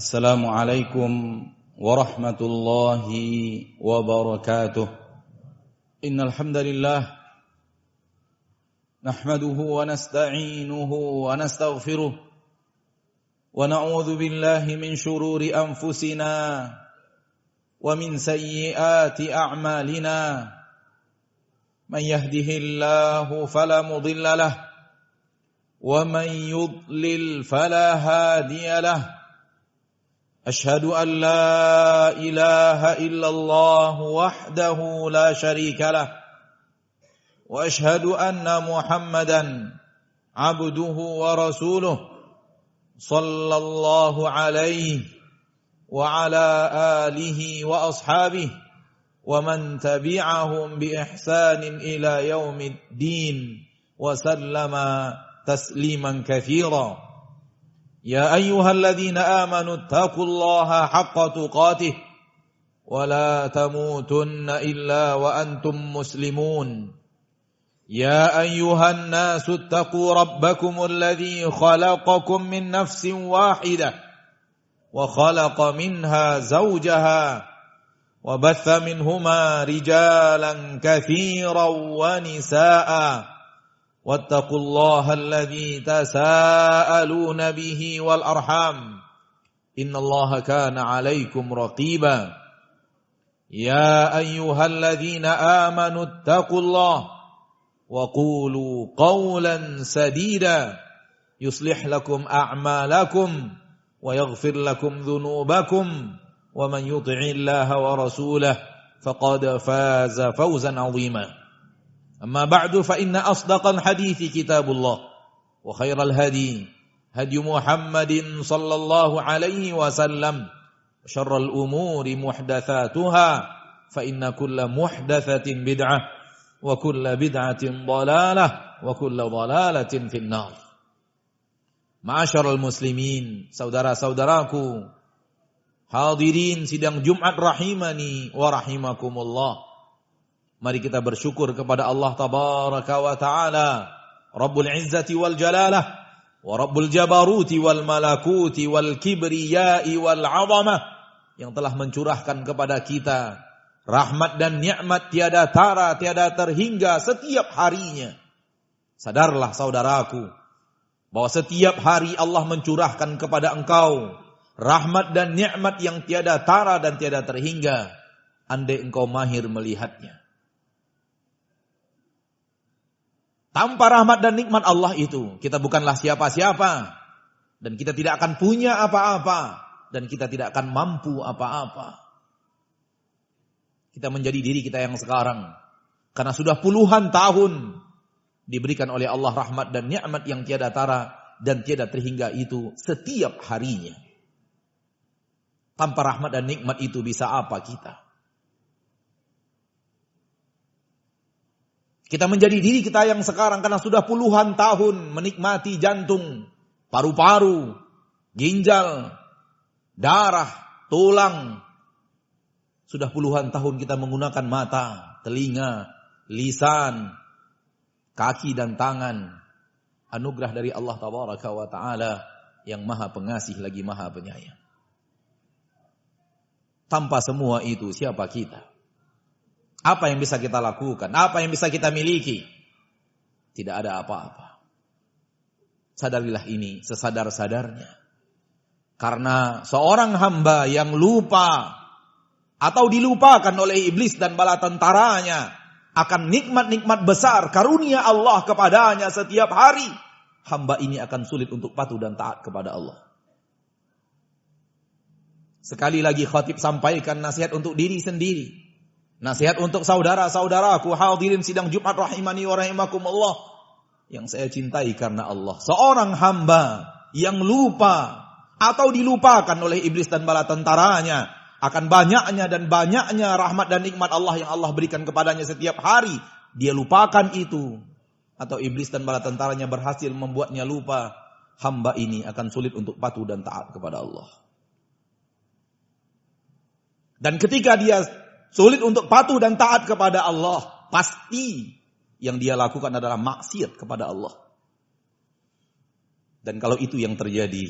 Assalamualaikum warahmatullahi wabarakatuh. Innal hamdalillah nahmaduhu wa nasta'inuhu wa nastaghfiruh wa na'udzu billahi min shururi anfusina wa min sayyiati a'malina. Man yahdihillahu fala mudilla lahu wa man yudlil fala hadiya lahu. أشهد أن لا إله إلا الله وحده لا شريك له وأشهد أن محمدا عبده ورسوله صلى الله عليه وعلى آله وأصحابه ومن تبعهم بإحسان إلى يوم الدين وسلم تسليما كثيرا. يا أيها الذين آمنوا اتقوا الله حق تقاته ولا تموتن إلا وأنتم مسلمون. يا أيها الناس اتقوا ربكم الذي خلقكم من نفس واحدة وخلق منها زوجها وبث منهما رجالا كثيرا ونساء واتقوا الله الذي تساءلون به والأرحام إن الله كان عليكم رقيبا. يا أيها الذين آمنوا اتقوا الله وقولوا قولا سديدا يصلح لكم أعمالكم ويغفر لكم ذنوبكم ومن يطع الله ورسوله فقد فاز فوزا عظيما. أما بعد فإن أصدق الحديث كتاب الله وخير الهدي هدي محمد صلى الله عليه وسلم وشر الأمور محدثاتها فإن كل محدثة بدعة وكل بدعة ضلالة وكل ضلالة في النار. Ma'asyiral muslimin, saudara-saudaraku, hadirin sidang Jumat rahimani wa rahimakumullah. Mari kita bersyukur kepada Allah tabaraka wa ta'ala, Rabbul Izzati wal Jalalah, wa Rabbul Jabaruti wal Malakuti wal Kibriyai wal Azamah, yang telah mencurahkan kepada kita rahmat dan nikmat tiada tara, tiada terhingga setiap harinya. Sadarlah saudaraku, bahwa setiap hari Allah mencurahkan kepada engkau rahmat dan nikmat yang tiada tara dan tiada terhingga, andai engkau mahir melihatnya. Tanpa rahmat dan nikmat Allah itu, kita bukanlah siapa-siapa. Dan kita tidak akan punya apa-apa. Dan kita tidak akan mampu apa-apa. Kita menjadi diri kita yang sekarang. Karena sudah puluhan tahun diberikan oleh Allah rahmat dan nikmat yang tiada tara dan tiada terhingga itu setiap harinya. Tanpa rahmat dan nikmat itu bisa apa kita? Kita menjadi diri kita yang sekarang karena sudah puluhan tahun menikmati jantung, paru-paru, ginjal, darah, tulang. Sudah puluhan tahun kita menggunakan mata, telinga, lisan, kaki dan tangan. Anugerah dari Allah tabaraka wa ta'ala yang maha pengasih lagi maha penyayang. Tanpa semua itu siapa kita? Apa yang bisa kita lakukan? Apa yang bisa kita miliki? Tidak ada apa-apa. Sadarilah ini sesadar-sadarnya. Karena seorang hamba yang lupa atau dilupakan oleh iblis dan bala tentaranya akan nikmat-nikmat besar karunia Allah kepadanya setiap hari, hamba ini akan sulit untuk patuh dan taat kepada Allah. Sekali lagi khatib sampaikan nasihat untuk diri sendiri. Nasihat untuk saudara-saudaraku hadirin sidang Jumat rahimani wa rahimakumullah yang saya cintai karena Allah. Seorang hamba yang lupa atau dilupakan oleh iblis dan bala tentaranya akan banyaknya dan banyaknya rahmat dan nikmat Allah yang Allah berikan kepadanya setiap hari, dia lupakan itu, atau iblis dan bala tentaranya berhasil membuatnya lupa, hamba ini akan sulit untuk patuh dan taat kepada Allah. Dan ketika dia sulit untuk patuh dan taat kepada Allah, pasti yang dia lakukan adalah maksiat kepada Allah. Dan kalau itu yang terjadi,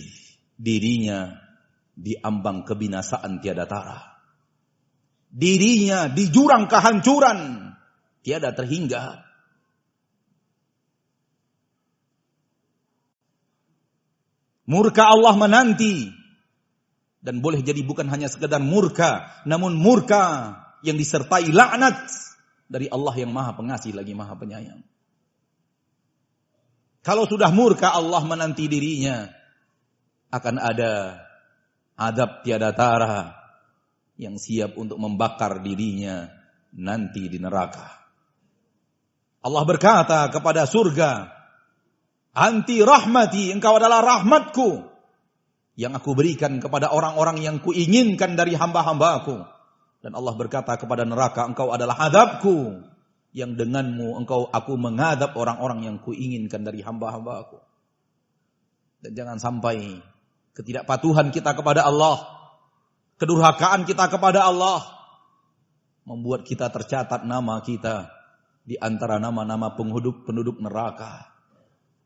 dirinya di ambang kebinasaan tiada tara. Dirinya di jurang kehancuran tiada terhingga. Murka Allah menanti, dan boleh jadi bukan hanya sekedar murka, namun murka yang disertai laknat dari Allah yang Maha Pengasih lagi Maha Penyayang. Kalau sudah murka Allah menanti dirinya, akan ada azab tiada tara yang siap untuk membakar dirinya nanti di neraka. Allah berkata kepada surga, "Anti rahmati, engkau adalah rahmatku yang aku berikan kepada orang-orang yang kuinginkan dari hamba-hambaku." Dan Allah berkata kepada neraka, "Engkau adalah azabku yang denganmu aku mengadab orang-orang yang kuinginkan dari hamba-hambaku." Dan jangan sampai ketidakpatuhan kita kepada Allah, kedurhakaan kita kepada Allah membuat kita tercatat nama kita di antara nama-nama penduduk neraka.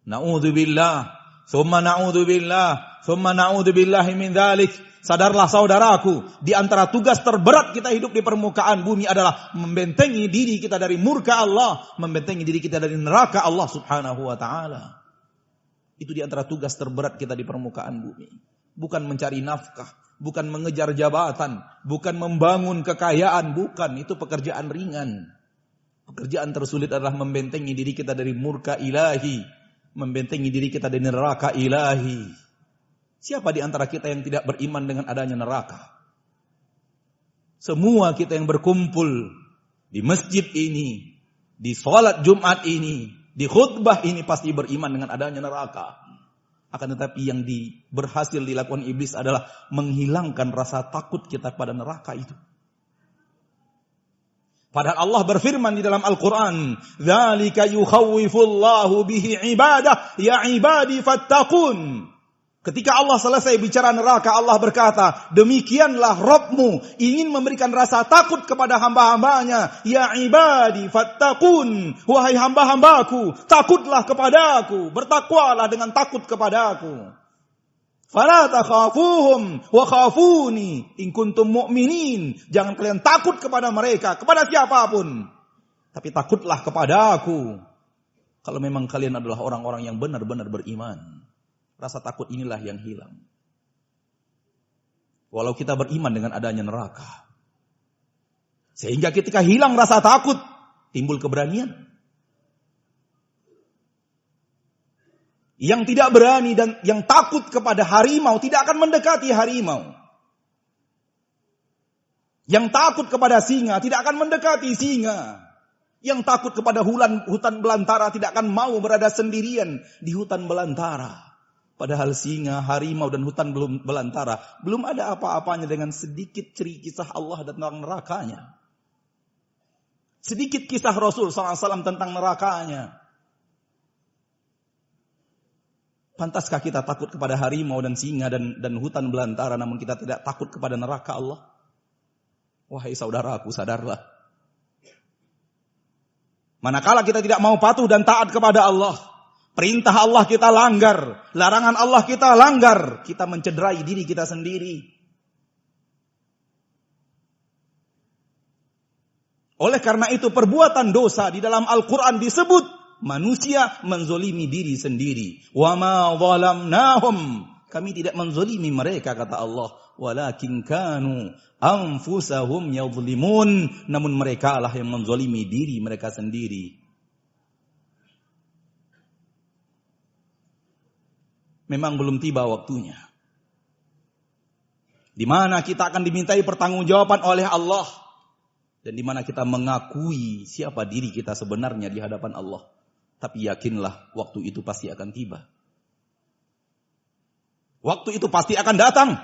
Na'udzubillah, summa na'udzubillah, summa na'udzubillahi min dzalik. Sadarlah saudaraku, di antara tugas terberat kita hidup di permukaan bumi adalah membentengi diri kita dari murka Allah, membentengi diri kita dari neraka Allah Subhanahu wa taala. Itu di antara tugas terberat kita di permukaan bumi. Bukan mencari nafkah, bukan mengejar jabatan, bukan membangun kekayaan, bukan. Itu pekerjaan ringan. Pekerjaan tersulit adalah membentengi diri kita dari murka ilahi, membentengi diri kita dari neraka ilahi. Siapa di antara kita yang tidak beriman dengan adanya neraka? Semua kita yang berkumpul di masjid ini, di sholat Jumat ini, di khutbah ini pasti beriman dengan adanya neraka. Akan tetapi yang berhasil dilakukan iblis adalah menghilangkan rasa takut kita pada neraka itu. Padahal Allah berfirman di dalam Al-Quran, "Dzalika yukhawwifullahu bihi ibadah, ya ibadi fattaqun." Ketika Allah selesai bicara neraka, Allah berkata, "Demikianlah Rabbmu ingin memberikan rasa takut kepada hamba-hambanya. Ya ibadi fattaqun, wahai hamba-hambaku, takutlah kepadaku, bertakwalah dengan takut kepadaku. Fala takhafuhum wa khafuni in kuntum mu'minin." Jangan kalian takut kepada mereka, kepada siapapun, tapi takutlah kepadaku kalau memang kalian adalah orang-orang yang benar-benar beriman. Rasa takut inilah yang hilang. Walau kita beriman dengan adanya neraka. Sehingga ketika hilang rasa takut, timbul keberanian. Yang tidak berani dan yang takut kepada harimau tidak akan mendekati harimau. Yang takut kepada singa tidak akan mendekati singa. Yang takut kepada hutan belantara tidak akan mau berada sendirian di hutan belantara. Padahal singa, harimau, dan hutan belantara belum ada apa-apanya dengan sedikit kisah Allah tentang nerakanya. Sedikit kisah Rasul SAW tentang nerakanya. Pantaskah kita takut kepada harimau dan singa dan hutan belantara, namun kita tidak takut kepada neraka Allah? Wahai saudaraku, sadarlah. Manakala kita tidak mau patuh dan taat kepada Allah, perintah Allah kita langgar, larangan Allah kita langgar, kita mencederai diri kita sendiri. Oleh karena itu perbuatan dosa di dalam Al-Quran disebut manusia menzolimi diri sendiri. Wa ma zalamnahum, kami tidak menzolimi mereka, kata Allah. Walakin kanu anfusahum yadhlimun, namun mereka lah yang menzolimi diri mereka sendiri. Memang belum tiba waktunya, di mana kita akan dimintai pertanggungjawaban oleh Allah, dan di mana kita mengakui siapa diri kita sebenarnya di hadapan Allah. Tapi yakinlah waktu itu pasti akan tiba. Waktu itu pasti akan datang.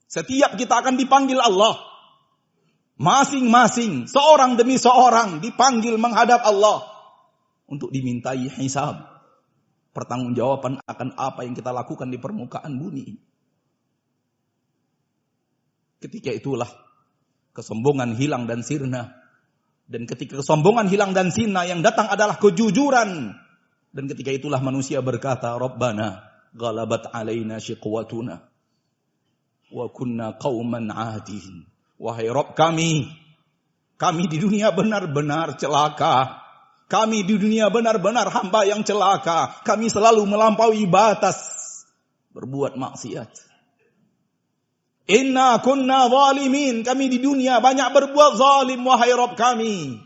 Setiap kita akan dipanggil Allah. Masing-masing, seorang demi seorang dipanggil menghadap Allah untuk dimintai hisab, pertanggungjawaban akan apa yang kita lakukan di permukaan bumi. Ketika itulah kesombongan hilang dan sirna. Dan ketika kesombongan hilang dan sirna, yang datang adalah kejujuran. Dan ketika itulah manusia berkata, Rabbana ghalabat alaina shiqwatuna. wa kunna qauman 'adin. Wahai Rabb kami di dunia benar-benar celaka. Kami di dunia benar-benar hamba yang celaka. Kami selalu melampaui batas berbuat maksiat. Inna kunna zalimin. Kami di dunia banyak berbuat zalim, wahai Rabb kami.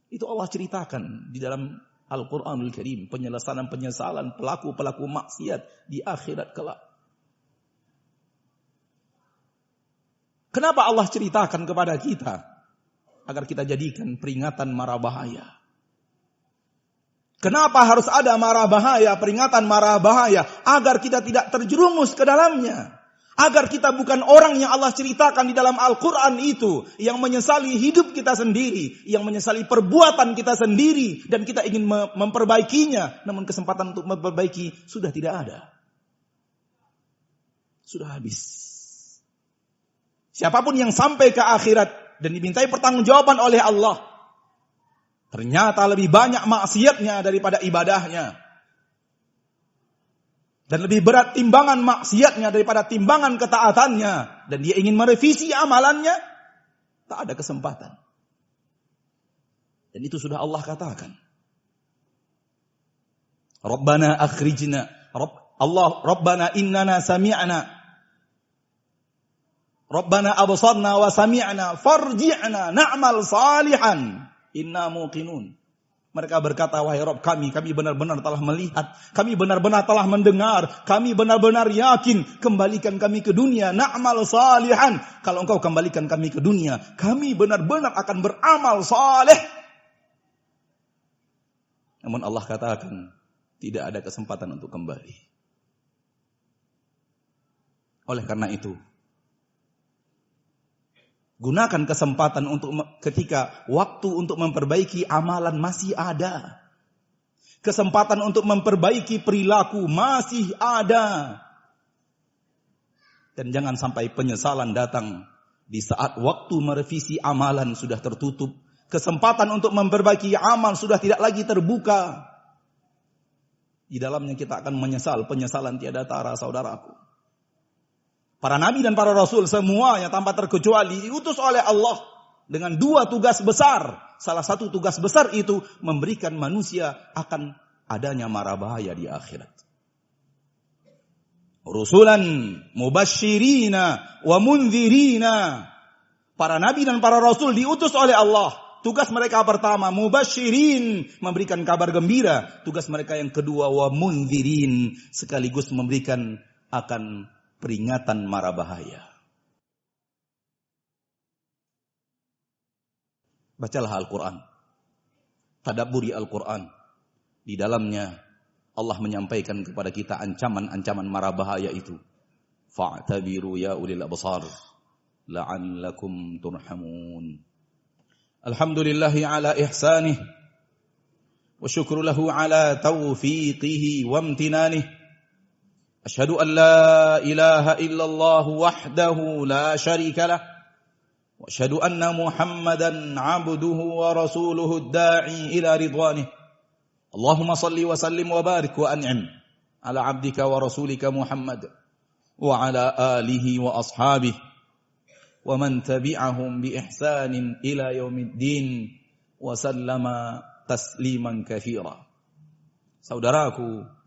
Itu Allah ceritakan di dalam Al-Quranul Karim. Penyesalan pelaku-pelaku maksiat di akhirat kelak. Kenapa Allah ceritakan kepada kita? Agar kita jadikan peringatan mara bahaya. Kenapa harus ada mara bahaya, peringatan mara bahaya? Agar kita tidak terjerumus ke dalamnya. Agar kita bukan orang yang Allah ceritakan di dalam Al-Quran itu. Yang menyesali hidup kita sendiri. Yang menyesali perbuatan kita sendiri. Dan kita ingin memperbaikinya. Namun kesempatan untuk memperbaiki sudah tidak ada. Sudah habis. Siapapun yang sampai ke akhirat dan dimintai pertanggungjawaban oleh Allah. Ternyata lebih banyak maksiatnya daripada ibadahnya. Dan lebih berat timbangan maksiatnya daripada timbangan ketaatannya. Dan dia ingin merevisi amalannya. Tak ada kesempatan. Dan itu sudah Allah katakan. Rabbana akhrijna. Rabbana innana sami'na. Rabbana absarna wa sami'na. Farji'na na'mal salihan. Inna muqinun. Mereka berkata, wahai Rabb kami benar-benar telah melihat, kami benar-benar telah mendengar, kami benar-benar yakin, kembalikan kami ke dunia, na'mal salihan. Kalau engkau kembalikan kami ke dunia, kami benar-benar akan beramal saleh. Namun Allah katakan, tidak ada kesempatan untuk kembali. Oleh karena itu, gunakan kesempatan untuk ketika waktu untuk memperbaiki amalan masih ada. Kesempatan untuk memperbaiki perilaku masih ada. Dan jangan sampai penyesalan datang di saat waktu merevisi amalan sudah tertutup. Kesempatan untuk memperbaiki amal sudah tidak lagi terbuka. Di dalamnya kita akan menyesal, penyesalan tiada tara, saudaraku. Para nabi dan para rasul semuanya tanpa terkecuali diutus oleh Allah dengan dua tugas besar. Salah satu tugas besar itu memberikan manusia akan adanya mara bahaya di akhirat. Rusulan mubasyirina wa mundzirina. Para nabi dan para rasul diutus oleh Allah. Tugas mereka pertama mubasyirin, memberikan kabar gembira. Tugas mereka yang kedua wa mundzirin, sekaligus memberikan akan peringatan mara bahaya. Bacalah Al-Quran. Tadabburi Al-Quran. Di dalamnya Allah menyampaikan kepada kita ancaman-ancaman mara bahaya itu. Fa'tabiru ya ulil absar la'allakum turhamun. Alhamdulillahi ala ihsanih wa syukru lahu ala taufiqihi wa amtinanih. أشهد أن لا إله إلا الله وحده لا شريك له وأشهد أن محمدا عبده ورسوله الداعي إلى رضوانه اللهم صل وسلم وبارك وأنعم على عبدك ورسولك محمد وعلى آله وأصحابه ومن تبعهم بإحسان إلى يوم الدين وسلم تسليما كثيرا. Saudaraku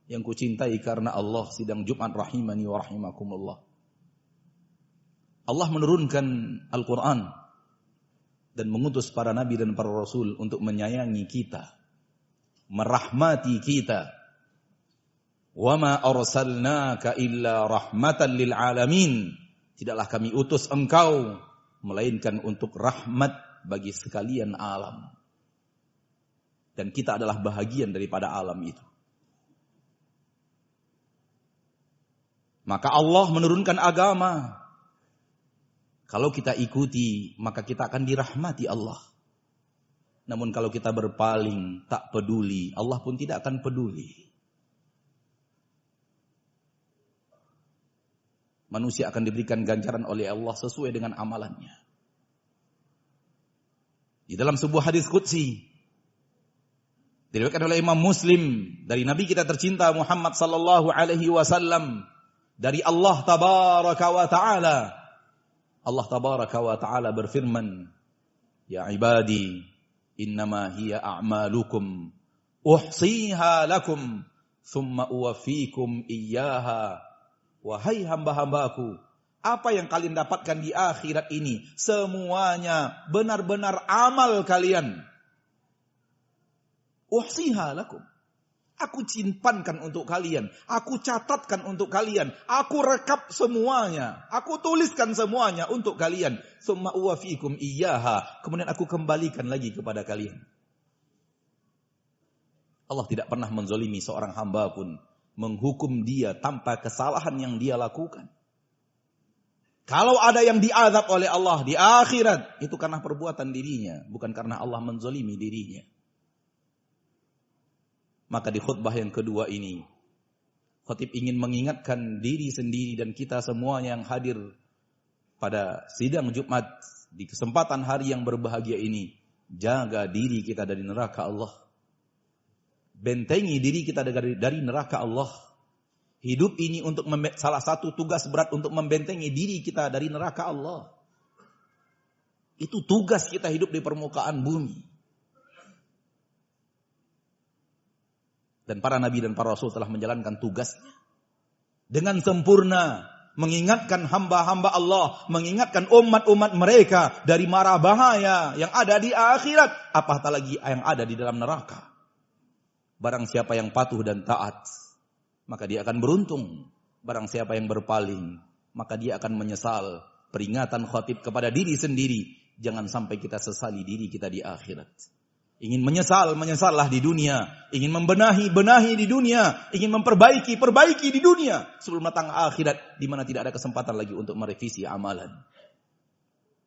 yang kucintai karena Allah, sidang Jumat rahimani wa rahimakumullah. Allah menurunkan Al-Quran dan mengutus para nabi dan para rasul untuk menyayangi kita, merahmati kita. Wa ma arsalnaka illa rahmatan lil alamin. Tidaklah kami utus engkau melainkan untuk rahmat bagi sekalian alam. Dan kita adalah bahagian daripada alam itu. Maka Allah menurunkan agama. Kalau kita ikuti, maka kita akan dirahmati Allah. Namun kalau kita berpaling, tak peduli, Allah pun tidak akan peduli. Manusia akan diberikan ganjaran oleh Allah sesuai dengan amalannya. Di dalam sebuah hadis qudsi, diriwayatkan oleh Imam Muslim dari Nabi kita tercinta Muhammad sallallahu alaihi wasallam, dari Allah tabaraka wa ta'ala. Allah tabaraka wa ta'ala berfirman, ya ibadi, innama hiya a'malukum uhsiha lakum thumma uwaffikum iyyaha. Wahai hamba-hambaku, apa yang kalian dapatkan di akhirat ini semuanya benar-benar amal kalian. Uhsiha lakum. Aku simpankan untuk kalian. Aku catatkan untuk kalian. Aku rekap semuanya. Aku tuliskan semuanya untuk kalian. Tsumma uwafikum iyyaha. Kemudian aku kembalikan lagi kepada kalian. Allah tidak pernah menzalimi seorang hamba pun. Menghukum dia tanpa kesalahan yang dia lakukan. Kalau ada yang diazab oleh Allah di akhirat, itu karena perbuatan dirinya. Bukan karena Allah menzalimi dirinya. Maka di khutbah yang kedua ini, khatib ingin mengingatkan diri sendiri dan kita semuanya yang hadir pada sidang Jumat di kesempatan hari yang berbahagia ini. Jaga diri kita dari neraka Allah. Bentengi diri kita dari neraka Allah. Hidup ini untuk salah satu tugas berat untuk membentengi diri kita dari neraka Allah. Itu tugas kita hidup di permukaan bumi. Dan para nabi dan para rasul telah menjalankan tugasnya dengan sempurna, mengingatkan hamba-hamba Allah, mengingatkan umat-umat mereka dari mara bahaya yang ada di akhirat, apatah lagi yang ada di dalam neraka. Barang siapa yang patuh dan taat, maka dia akan beruntung. Barang siapa yang berpaling, maka dia akan menyesal. Peringatan khatib kepada diri sendiri, jangan sampai kita sesali diri kita di akhirat. Ingin menyesal, menyesallah di dunia. Ingin membenahi di dunia. Ingin memperbaiki di dunia. Sebelum datang akhirat, di mana tidak ada kesempatan lagi untuk merevisi amalan.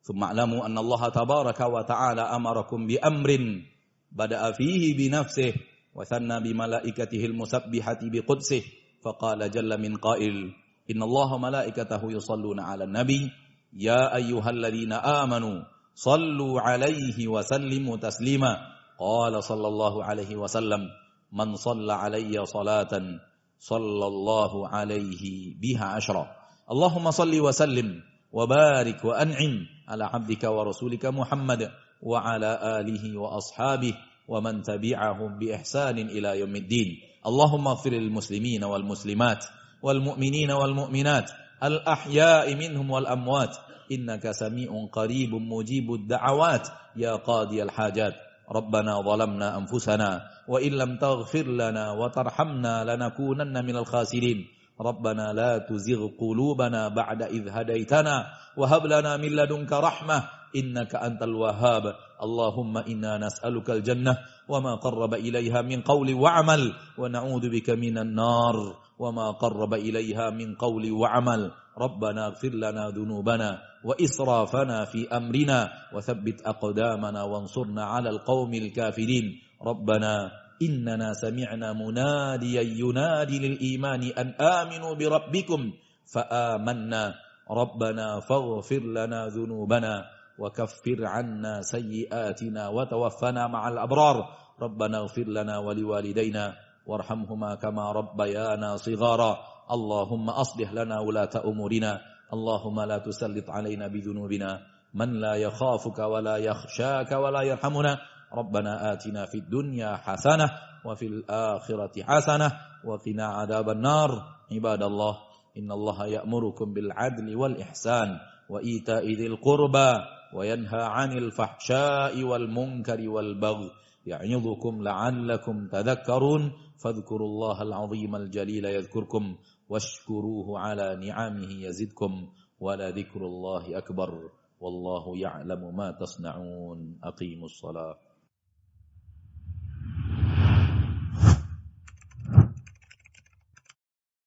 Tsuma'lamu anna Allah tabaraka wa ta'ala amarakum bi amrin bada'a fihi bi nafsih wa thanna bi malaikatihil musabbihati bi qudsih. Faqala jalla min qail, inna Allah malaikatahu yusalluna ala nabi. Ya ayyuhalladzina amanu sallu alaihi wa sallimu taslima. Qala sallallahu alaihi wasallam, man shalla alayya salatan sallallahu alaihi biha ashra. Allahumma salli wa sallim wa barik wa an'im ala abdika wa rasulika Muhammad wa ala alihi wa ashabihi wa man tabi'ahum bi ihsanin ila yaumiddin. Allahumma ighfir lil muslimina wal muslimat wal mu'minina wal mu'minat al ahya'i minhum wal amwat innaka sami'un qaribun mujibud da'awat ya qadiyal hajat. ربنا ظلمنا أنفسنا وإن لم تغفر لنا وترحمنا لنكونن من الخاسرين ربنا لا تزغ قلوبنا بعد إذ هديتنا وهب لنا من لدنك رحمة إنك أنت الوهاب اللهم إنا نسألك الجنة وما قرب إليها من قول وعمل ونعوذ بك من النار وما قرب إليها من قول وعمل ربنا اغفر لنا ذنوبنا وإسرافنا في أمرنا وثبت أقدامنا وانصرنا على القوم الكافرين ربنا إننا سمعنا مناديا ينادي للإيمان أن آمنوا بربكم فآمنا ربنا فاغفر لنا ذنوبنا وكفر عنا سيئاتنا وتوفنا مع الأبرار ربنا اغفر لنا ولوالدينا وارحمهما كما ربيانا صغارا اللهم أصلح لنا ولاة أمورنا اللهم لا تسلط علينا بذنوبنا من لا يخافك ولا يخشاك ولا يرحمنا ربنا آتنا في الدنيا حسنة وفي الآخرة حسنة وقنا عذاب النار عباد الله إن الله يأمركم بالعدل والإحسان وإيتاء ذي القربى وينهى عن الفحشاء والمنكر والبغي يعظكم لعلكم تذكرون فاذكروا الله العظيم الجليل يذكركم واشكروه على نعمه يزدكم ولذكر الله أكبر والله يعلم ما تصنعون أقيموا الصلاة